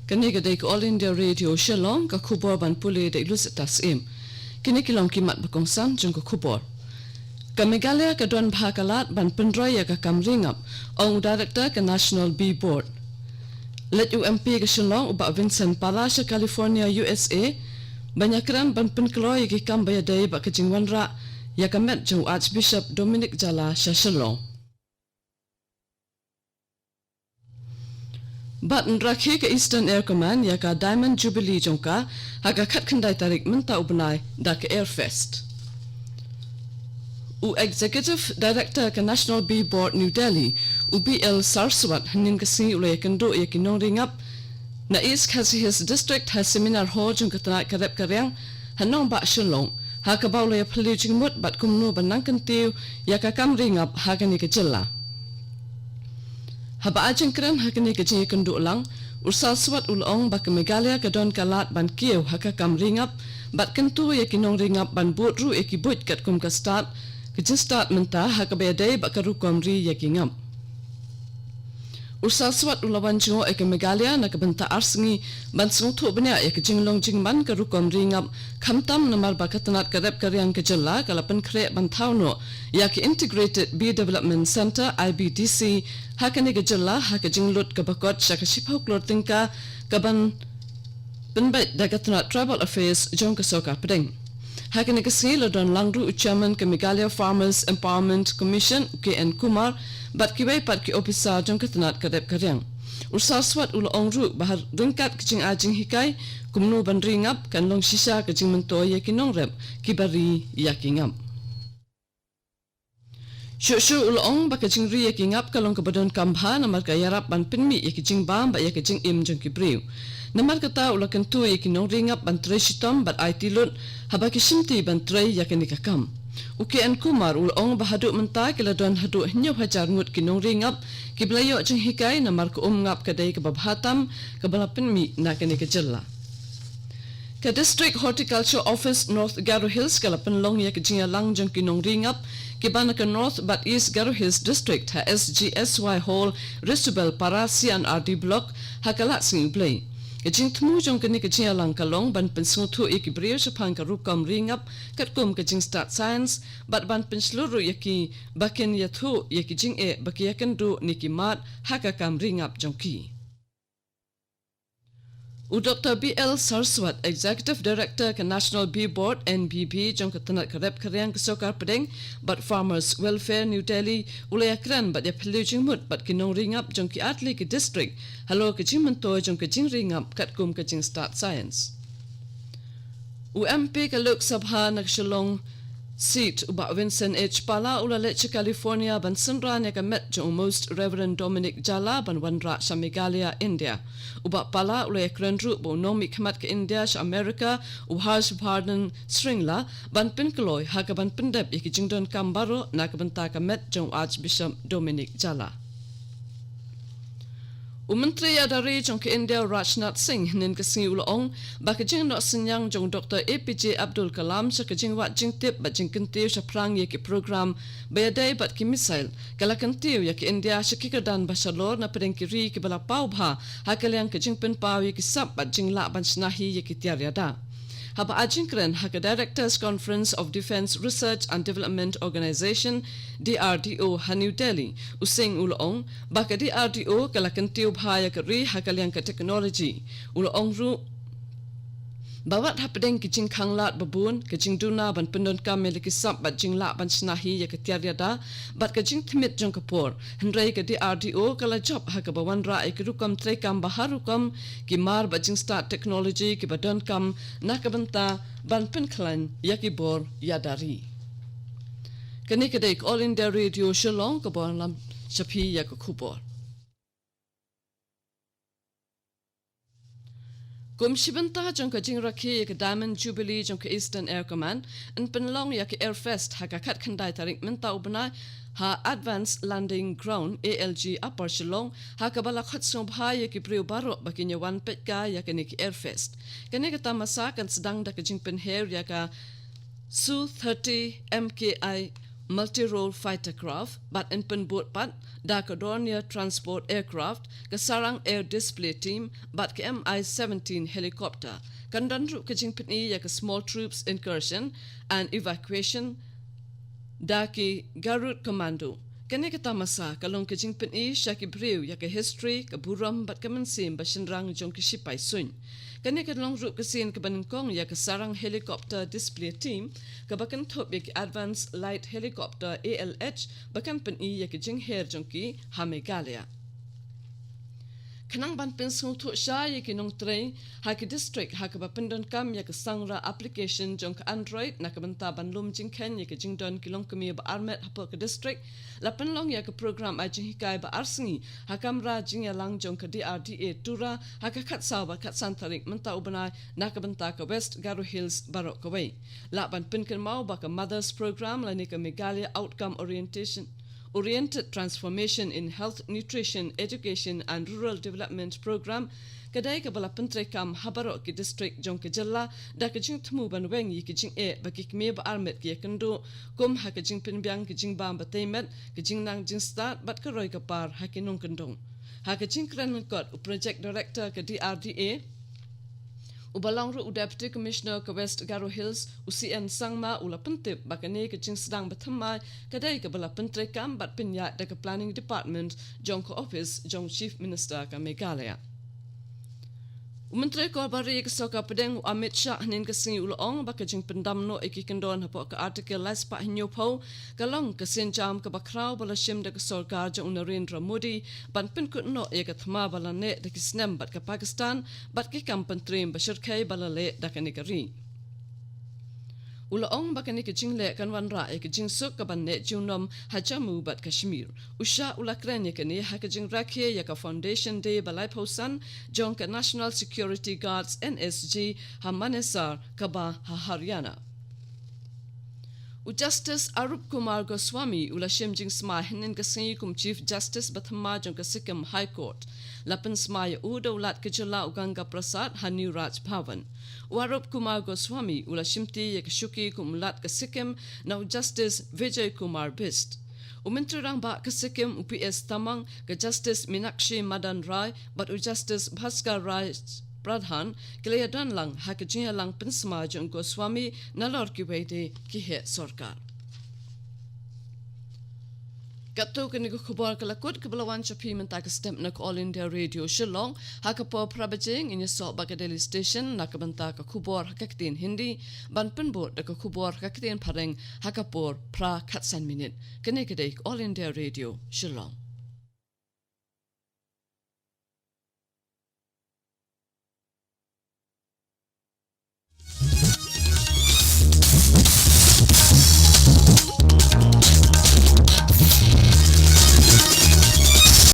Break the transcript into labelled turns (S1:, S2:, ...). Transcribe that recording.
S1: Kani kadai ko All India Radio Shillong ka khubor ban puli de ilus tas im. Kini kilong kimat bakong san jung ko khubor. Ka Meghalaya ka don bhakalat ban pendraya ka kamringap ong director ka National Bee Board. Let UMP ka Shillong uba Vincent Palasha California USA banyakran ban penkloy ki kambaya day ba ka jingwanra ya ka met jung Archbishop Dominic Jala sha Shillong. Bat nrakhe ka Eastern Air Command ya ka Diamond Jubilee jongka haga khat khandai tarik menta ubnai da ka Airfest. U Executive Director ka National Bee Board New Delhi UBL Sarswat hanin kasi ulay kando ya kinong ringap na East Khasi District has seminar ho jong katanat karep karyang hanong ba Shillong haka baulay palijing mut bat kumno banang kantiu ya ka kam ringap haga ni ka jilla. Haba ajeng keren hakani kecing kenduk lang ursal swat ulong bak Meghalaya kadon kalat ban kieu haka kam ringap bat kentu ya kinong ringap ban bot ru eki bot kat kum ka start kecing start menta haka bedai bak karu komri ya kingam ursal swat ulawan jo eki Meghalaya nak benta arsengi ban sungtu benya ya kecing long jing ban karu komri ngap khamtam namar bakatanat karep karyang kejela kalapan kre ban thauno ya ki Integrated Bee Development Center IBDC hakani gejala hakajing lut kabakot shakashipau klortingka kaban penbait dagatna Tribal Affairs jong kasoka pedeng hakani kasi lodon langru chairman ke Meghalaya Farmers Empowerment Commission KN Kumar bat kiwai pat ki officer jong katanat kadep karyang ursal swat ulong ru bahar ringkat kicing ajing hikai kumno ban ringap kan long shisha kicing mentoy yakinong rep kibari yakingam Shushu ulong ba kajing ri yakingap kalong kabadon kambha namar kayarap ban pinmi yakijing bam ba yakijing im jong kibriu namar kata ulakan tu yakinong ringap ban tre shitom bat IT lut haba kishimti ban tre yakinikakam UKN Kumar ulong ba haduk menta kiladon haduk hinyo hajar ngut kinong ringap kiblayo jeng hikai namar ko ngap kadai kababhatam kabala pinmi nakinikajalla Ka District Horticulture Office North Garo Hills kalapan long yakijing lang jong kinong ringap Kibanaka North but East Garo Hills District ha SGSY Hall Risubel Parasi and RD Block hakalat sing play. Kajing tmu jong kani kajing alang kalong ban pensutu ikibriyo sapang karukam ringap katkum kajing start science but ban pensluru yaki bakin yathu yakijing bakiyakan du nikimat hakakam ringap jongki. U Dr. BL Sarswat, Executive Director ka National Bee Board NBB jong katanat karep karyang kasokar pedeng but Farmers Welfare New Delhi ulayakran but ya pelujing mut but kinong ringap jong ki atli ki district halo kajing mentoy jong kajing ringap katkum kajing start science. UMP ka Lok Sabha Shillong seat uba Vincent H. Pala ulalet California ban sunran ya met jong Most Reverend Dominic Jala ban wanra sa Meghalaya India uba Pala ulay krenru bo nomi khamat ka India sa America Harsh Vardhan Sringla ban pinkaloy haka ban pendep ikijing don kambaro nakabanta ka met jong Archbishop Dominic Jala Menteri Adari jong ke India Rajnath Singh nin kasing ulong bakajing no senyang jong Dr. APJ Abdul Kalam sa kajing wat jing tip ba jing kentiu sa prang ye ki program bayadai bat ki misail kala kentiu ya ki India sa kikadan basalor na pedeng kiri ki bala pau bha hakalyang kajing penpau ye ki sap bat jing la ban snahi ye ki tiaryada Haba Ajinkren haka Directors Conference of Defence Research and Development Organization DRDO ha New Delhi using ulong baka DRDO kalakantiu bhaya kari hakaliang ka technology ulong ru bawat hapedeng kijing khanglat babun kijing duna ban pendon kamel ki sap bat jing la ban snahi ya ketiaryada bat kijing thmit jong kapor hendrai ka DRDO kala job haka bawan ra ikirukam trekam baharukam ki mar bat jing start technology ki badon kam nakabanta ban penklan yakibor yadari kani kadek All India Radio Shillong ka bon lam chapi yakukubor Kum shibanta jong ka jing rakhi ka Diamond Jubilee jong ka Eastern Air Command and penlong ya ka Airfest haka kat khandai tarik menta ubna ha Advanced Landing Ground ALG Upper Shillong haka bala khat song bha ya ki priu baro bakinya wan pet ka ya ka ni ki Airfest kani ka tamasa kan sedang da ka jing pen hair ya ka Su 30 MKI multi-role fighter craft, but in penbot pat, da ka Dornier transport aircraft, ka sarang air display team, but ka Mi-17 helicopter, kandanru ka jingpitni ya ka small troops incursion and evacuation, da ki Garut Commando. Kani ka tamasa kalong ka jingpitni siya ki brew ya ka history, ka buram, but ka mansim ba sinrang jong ka shipay sun. Kani ka long root kasin ka baningkong ya ka sarang helicopter display team ka bakan top ya ki advanced light helicopter ALH bakan peni ya ki jingher jongki Hamegalia. Kanang ban pensung tu sya ya ki nong train ha ki district ha ka bapendon kam ya ka sangra application jong ka Android na ka banta ban lum jingken ya ka jingdon kilong kami ba armet ha ka district lapan long ya ka program a jing hikai ba arsingi ha kamra jing ya lang jong ka DRDA tura ha ka kat saw ba kat santarik menta ubanai na ka banta ka West Garo Hills barok ka way la ban pinken mau ba ka mothers program la ni ka Megalia outcome oriented transformation in health, nutrition, education and rural development program kadai ka bala pentre kam habaro ki district jong ke jalla da ka jing thmu ban weng yi ki jing ba ki me ba armet ki kendo kum ha ka jing pin byang ki jing bam ba taimet ki jing nang jing start bat ka roi ka par ha ki nong kendong ha ka jing kran kot project director ka DRDA ubalang ru deputy commissioner ka West Garo Hills UCN sangma ula pentip bakane ka jing sedang bathamai kadai ka bala pentre kam bat pinya da ka planning department jong ka office jong chief minister ka Meghalaya. Menteri ko bari ka soka pedeng Amit Shah nin ka singi ulong baka jing pendam no ikikendon hapo ka article las pa hinyo po kalong ka sinjam ka bakraw bala shim da ka sarkar jong Narendra Modi ban pin kut no ya ka thma bala ne da ki snem bat ka Pakistan bat ki kam pentrim bashir kai bala le da ka nikari. Ulaong baka ni ka jing le kan wan ra ya ka jing suk ka ban ne junom hajamu bat Kashmir. Usha ulakren ya ka ni ha ka jing rakhe ya ka foundation day balai posan jong ka National Security Guards NSG ha Manesar ka ba ha Haryana. Justice Arup Kumar Goswami ula shimjing sma hinin ka singi kum Chief Justice Bathama jong ka Sikkim High Court. Lapan sma ya udolat ka jala Uganga Prasad ha New Raj Bhavan. Arup Kumar Goswami ula shimti ya ka shuki kum lat ka Sikkim na Justice Vijay Kumar Bist. Umenterang ba ka Sikkim UPS tamang ka Justice Minakshi Madan Rai but Justice Bhaskar Rai Pradhan kelayadan lang ha ka jinya lang pensma jong Goswami nalor ki wede ki he sarkar. Kato kini ko kubar kalakut kabalawan chapi menta ka stem na All India Radio Shillong ha ka po prabajing inya so baga Daily Station na ka banta ka kubar hakaktin Hindi ban penbot da ka kubar hakaktin pareng ha ka por pra katsan minute kini kadai All India Radio Shillong.